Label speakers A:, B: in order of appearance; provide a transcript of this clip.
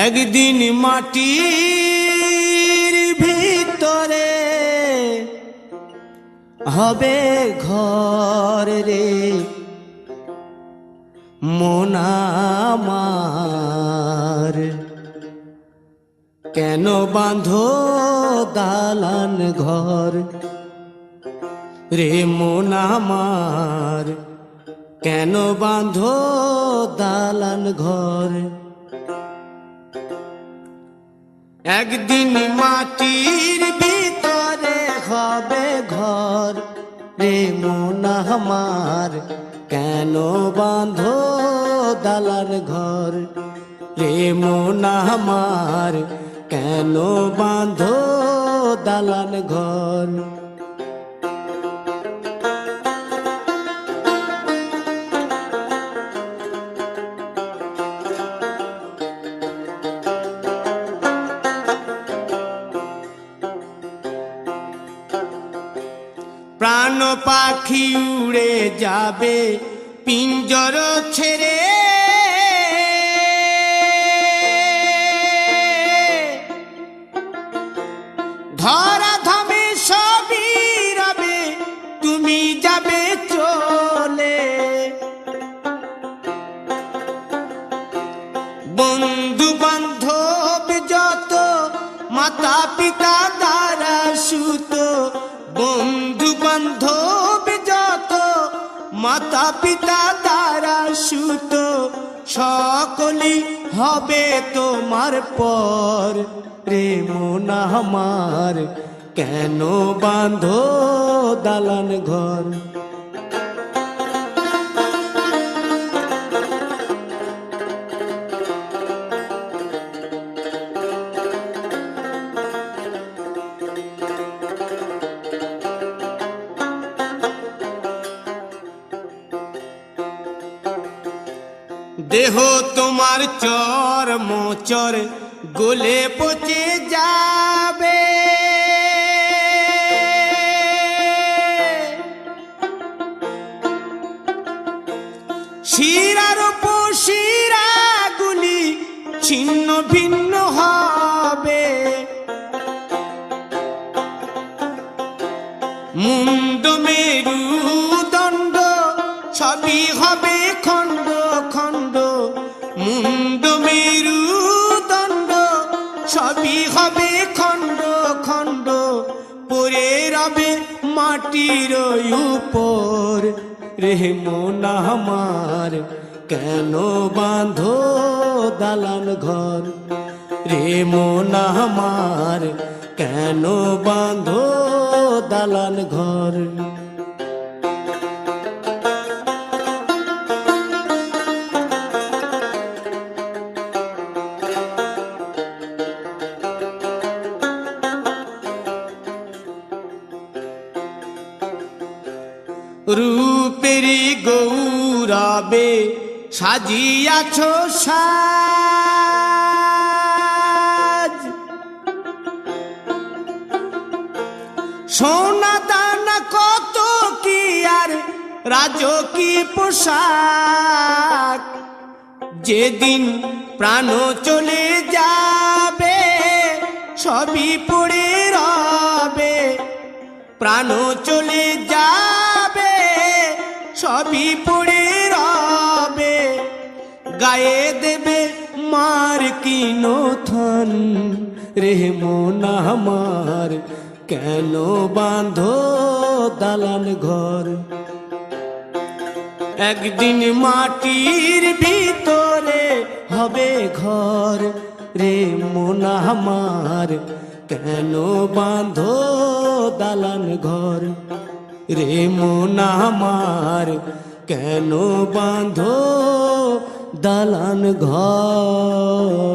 A: একদিন মাটির ভিতরে হবে ঘর রে মন আমার, কেন বাঁধো দালান ঘর রে মন আমার, কেন বাঁধো দালান ঘর। একদিন মাটির ভিতরে হবে ঘর রে মন আমার, কেন বাঁধো দালান ঘর রে মন আমার, কেন বাঁধো দালান ঘর। প্রাণ পাখি উড়ে যাবে পিঞ্জর ছেড়ে, ধরা ধামে সবই রবে তুমি যাবে চলে। বন্ধু বান্ধব যত মাতা পিতা দ্বারা সুত, বন্ধু বান্ধব যত মাতা পিতা দ্বারা সুত, সকলই হবে তোমার পর রে মন আমার, কেন বাঁধো দালান ঘর। দেহ তোমার চর্ম চর গলে পচে যাবে, শিরার উপশিরা গুলি ছিন্ন ভিন্ন হবে, মুন্ড মেরুদণ্ড সবই হবে খণ্ড খণ্ড, মুন্ড মেরুদণ্ড সবই হবে খণ্ড খণ্ড, পড়ে রবে মাটির উপর রে মন আমার, কেন বাঁধো দালান ঘর রে মন আমার, কেন বাঁধো দালান ঘর। রূপেরি গৌরবে সাজিয়াছ সাজ, সোনা দানা কত কি আর রাজকী পোশাক, যেদিন প্রাণ চলে যাবে সবই পড়ে রবে, প্রাণ চলে যাবে সবই পড়ে রবে, গায়ে দেবে মার কিনো থান রে মন আমার, কেন বাঁধো দালান ঘর। একদিন মাটির ভিতরে হবে ঘর রে মন আমার, কেন বাঁধো দালান ঘর রে মন আমার, কেন বাঁধো দালান ঘর।